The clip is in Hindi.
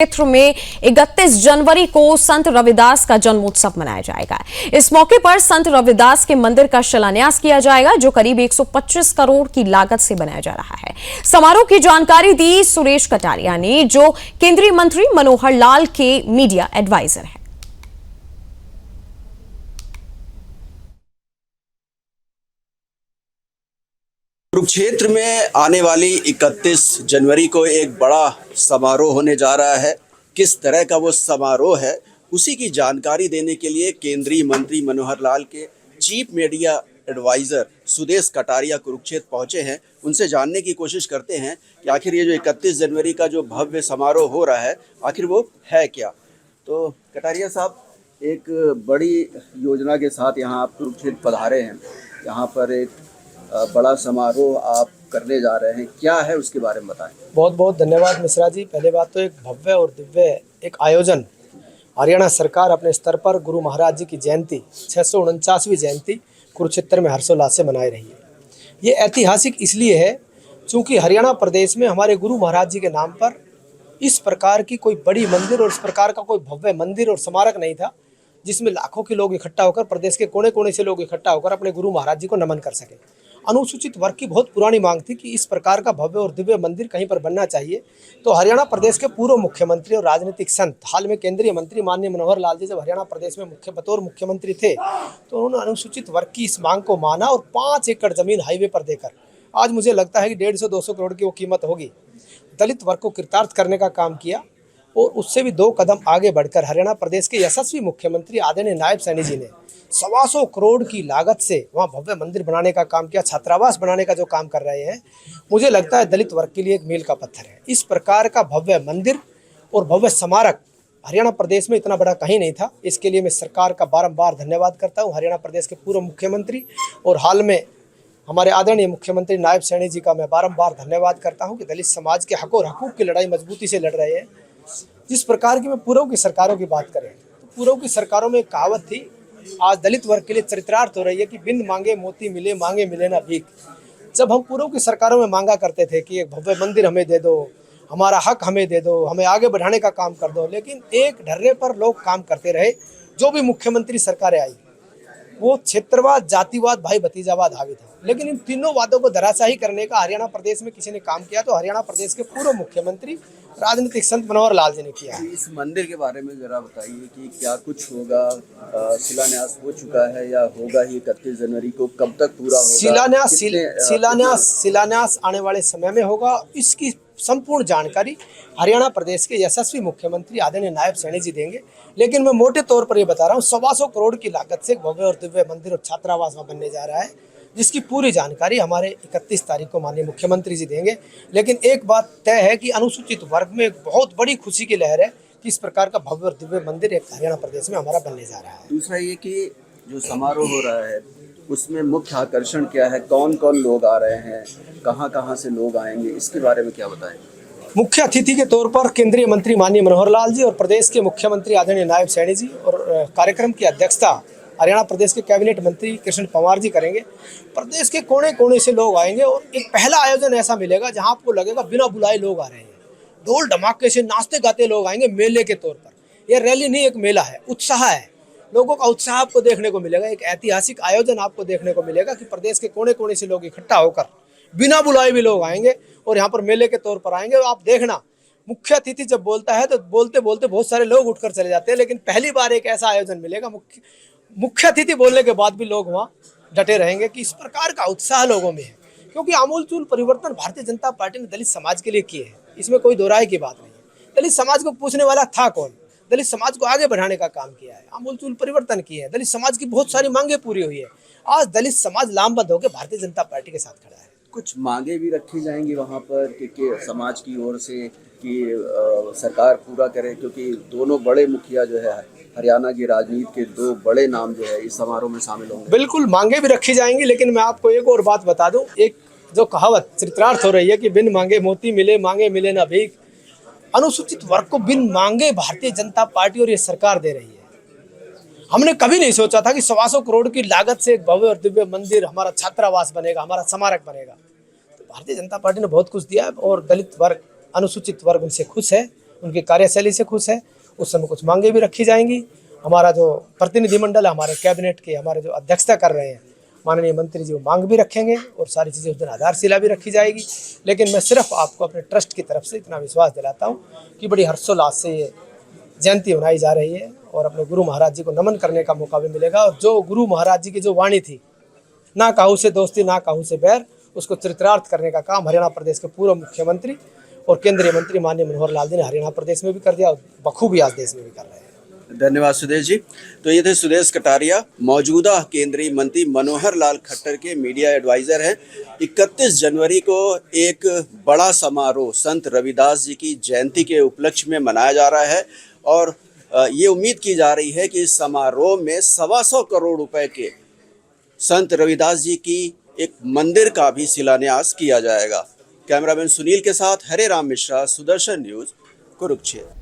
क्षेत्र में 31 जनवरी को संत रविदास का जन्मोत्सव मनाया जाएगा। इस मौके पर संत रविदास के मंदिर का शिलान्यास किया जाएगा, जो करीब 125 करोड़ की लागत से बनाया जा रहा है। समारोह की जानकारी दी सुरेश कटारिया ने, जो केंद्रीय मंत्री मनोहर लाल के मीडिया एडवाइजर हैं। कुरुक्षेत्र में आने वाली 31 जनवरी को एक बड़ा समारोह होने जा रहा है। किस तरह का वो समारोह है, उसी की जानकारी देने के लिए केंद्रीय मंत्री मनोहर लाल के chief media adviser Suresh Kataria Kurukshetra पहुंचे हैं। उनसे जानने की कोशिश करते हैं कि आखिर ये जो 31 जनवरी का जो भव्य समारोह हो रहा है, आखिर वो है क्या। तो कटारिया साहब, एक बड़ी योजना के साथ यहाँ आप कुरुक्षेत्र पधारे हैं। यहाँ पर एक बड़ा समारोह आप करने जा रहे हैं, क्या है उसके बारे में बताएं। बहुत बहुत धन्यवाद मिश्रा जी। पहले बात तो एक भव्य और दिव्य एक आयोजन हरियाणा सरकार अपने स्तर पर गुरु महाराज जी की जयंती 649वीं जयंती कुरुक्षेत्र में हर्षोल्लास से मनाई रही है। ये ऐतिहासिक इसलिए है क्योंकि हरियाणा प्रदेश में हमारे गुरु महाराज जी के नाम पर इस प्रकार की कोई बड़ी मंदिर और इस प्रकार का कोई भव्य मंदिर और स्मारक नहीं था, जिसमें लाखों के लोग इकट्ठा होकर, प्रदेश के कोने कोने से लोग इकट्ठा होकर अपने गुरु महाराज जी को नमन कर सके। अनुसूचित वर्ग की बहुत पुरानी मांग थी कि इस प्रकार का भव्य और दिव्य मंदिर कहीं पर बनना चाहिए। तो हरियाणा प्रदेश के पूर्व मुख्यमंत्री और राजनीतिक संत, हाल में केंद्रीय मंत्री माननीय मनोहर लाल जी जब हरियाणा प्रदेश में बतौर मुख्यमंत्री थे, तो उन्होंने अनुसूचित वर्ग की इस मांग को माना और 5 एकड़ जमीन हाईवे पर देकर, आज मुझे लगता है कि 150-200 करोड़ की वो कीमत होगी, दलित वर्ग को कृतार्थ करने का काम किया। और उससे भी 2 कदम आगे बढ़कर हरियाणा प्रदेश के यशस्वी मुख्यमंत्री आदरणीय नायब सैनी जी ने 125 करोड़ की लागत से वहाँ भव्य मंदिर बनाने का काम किया, छात्रावास बनाने का जो काम कर रहे हैं, मुझे लगता है दलित वर्ग के लिए एक मील का पत्थर है। इस प्रकार का भव्य मंदिर और भव्य स्मारक हरियाणा प्रदेश में इतना बड़ा कहीं नहीं था। इसके लिए मैं सरकार का बारंबार धन्यवाद करता हूँ। हरियाणा प्रदेश के पूर्व मुख्यमंत्री और हाल में हमारे आदरणीय मुख्यमंत्री नायब सैनी जी का मैं बारंबार धन्यवाद करता हूँ कि दलित समाज के हक और हकूक़ की लड़ाई मजबूती से लड़ रहे हैं। जिस प्रकार की मैं पूर्व की सरकारों की बात करें तो पूर्व की सरकारों में एक कहावत थी, आज दलित वर्ग के लिए चरितार्थ हो रही है कि बिन मांगे मोती मिले, मांगे मिले ना भीख। जब हम पूर्व की सरकारों में मांगा करते थे कि एक भव्य मंदिर हमें दे दो, हमारा हक हमें दे दो, हमें आगे बढ़ाने का काम कर दो, लेकिन एक ढर्रे पर लोग काम करते रहे। जो भी मुख्यमंत्री सरकारें आई वो क्षेत्रवाद, जातिवाद, भाई भतीजावाद हावी था, लेकिन इन तीनों वादों को धराशायी करने का हरियाणा प्रदेश में किसी ने काम किया तो हरियाणा प्रदेश के पूर्व मुख्यमंत्री राजनीतिक संत मनोहर लाल जी ने किया है। इस मंदिर के बारे में जरा बताइए कि क्या कुछ होगा, शिलान्यास हो चुका है या होगा ही 31 जनवरी को, कब तक पूरा होगा? शिलान्यास आने वाले समय में होगा। इसकी संपूर्ण जानकारी हरियाणा प्रदेश के यशस्वी मुख्यमंत्री आदरणीय नायब सैनी जी देंगे, लेकिन मैं मोटे तौर पर ये बता रहा हूँ 125 करोड़ की लागत से भव्य और दिव्य मंदिर और छात्रावास बनने जा रहा है, जिसकी पूरी जानकारी हमारे 31 तारीख को माननीय मुख्यमंत्री जी देंगे। लेकिन एक बात तय है कि अनुसूचित वर्ग में एक बहुत बड़ी खुशी की लहर है कि इस प्रकार का भव्य और दिव्य मंदिर एक हरियाणा प्रदेश में हमारा बनने जा रहा है। दूसरा ये कि जो समारोह हो रहा है उसमें मुख्य आकर्षण क्या है, कौन कौन लोग आ रहे हैं, कहाँ कहाँ से लोग आएंगे, इसके बारे में क्या बताएंगे? मुख्य अतिथि के तौर पर केंद्रीय मंत्री माननीय मनोहर लाल जी और प्रदेश के मुख्यमंत्री आदरणीय नायब सैनी जी, और कार्यक्रम की अध्यक्षता हरियाणा प्रदेश के कैबिनेट मंत्री कृष्ण पंवार जी करेंगे। प्रदेश के कोने कोने से लोग आएंगे और एक पहला आयोजन ऐसा मिलेगा जहां आपको लगेगा बिना बुलाए लोग आ रहे हैं, ढोल धमाके से नाचते गाते लोग आएंगे मेले के तौर पर। यह रैली नहीं, एक मेला है, उत्साह है, लोगों का उत्साह आपको देखने को मिलेगा। एक ऐतिहासिक आयोजन आपको देखने को मिलेगा कि प्रदेश के कोने कोने से लोग इकट्ठा होकर बिना बुलाए भी लोग आएंगे और यहाँ पर मेले के तौर पर आएंगे। और आप देखना, मुख्य अतिथि जब बोलता है तो बोलते बोलते बहुत सारे लोग उठकर चले जाते हैं, लेकिन पहली बार एक ऐसा आयोजन मिलेगा मुख्य अतिथि बोलने के बाद भी लोग वहाँ डटे रहेंगे कि इस प्रकार का उत्साह लोगों में है। क्योंकि आमूलचूल परिवर्तन भारतीय जनता पार्टी ने दलित समाज के लिए किए हैं, इसमें कोई दो राय की बात नहीं है। दलित समाज को पूछने वाला था कौन? दलित समाज को आगे बढ़ाने का काम किया है, आमूलचूल परिवर्तन किए हैं, दलित समाज की बहुत सारी मांगे पूरी हुई है। आज दलित समाज लामबंद होकर भारतीय जनता पार्टी के साथ खड़ा है। कुछ मांगे भी रखी जाएंगी वहाँ पर कि समाज की ओर से कि सरकार पूरा करे, क्योंकि दोनों बड़े मुखिया जो है हरियाणा की राजनीति के 2 बड़े नाम जो है इस समारोह में शामिल होंगे। बिल्कुल मांगे भी रखी जाएंगी, लेकिन मैं आपको एक और बात बता दूं, एक जो कहावत चरितार्थ हो रही है कि बिन मांगे मोती मिले, मांगे मिले ना भीख। अनुसूचित वर्ग को बिन मांगे भारतीय जनता पार्टी और ये सरकार दे रही है। हमने कभी नहीं सोचा था कि 125 करोड़ की लागत से एक भव्य और दिव्य मंदिर, हमारा छात्रावास बनेगा, हमारा स्मारक बनेगा। तो भारतीय जनता पार्टी ने बहुत कुछ दिया है और दलित वर्ग, अनुसूचित वर्ग उनसे खुश है उनकी कार्यशैली से खुश है। उस समय कुछ मांगे भी रखी जाएंगी। हमारा जो प्रतिनिधिमंडल है, हमारे कैबिनेट के हमारे जो अध्यक्षता कर रहे हैं माननीय मंत्री जी, वो मांग भी रखेंगे और सारी चीज़ें उस दिन आधारशिला भी रखी जाएगी। लेकिन मैं सिर्फ आपको अपने ट्रस्ट की तरफ से इतना विश्वास दिलाता हूँ कि बड़ी हर्षोल्लास से ये जयंती मनाई जा रही है और अपने गुरु महाराज जी को नमन करने का मौका भी मिलेगा। और जो गुरु महाराज जी की जो वाणी थी, ना काहू से दोस्ती ना काहू से बैर, उसको चरितार्थ करने का काम हरियाणा प्रदेश के पूर्व मुख्यमंत्री और केंद्रीय मंत्री माननीय मनोहर लाल जी ने हरियाणा प्रदेश में भी कर दिया और बखूबी आज देश में भी कर रहे हैं। धन्यवाद सुदेश जी। तो ये थे सुदेश कटारिया, मौजूदा केंद्रीय मंत्री मनोहर लाल खट्टर के मीडिया एडवाइजर हैं। 31 जनवरी को एक बड़ा समारोह संत रविदास जी की जयंती के उपलक्ष्य में मनाया जा रहा है और ये उम्मीद की जा रही है कि इस समारोह में 125 करोड़ रुपए के संत रविदास जी की एक मंदिर का भी शिलान्यास किया जाएगा। कैमरामैन सुनील के साथ हरे राम मिश्रा, सुदर्शन न्यूज, कुरुक्षेत्र।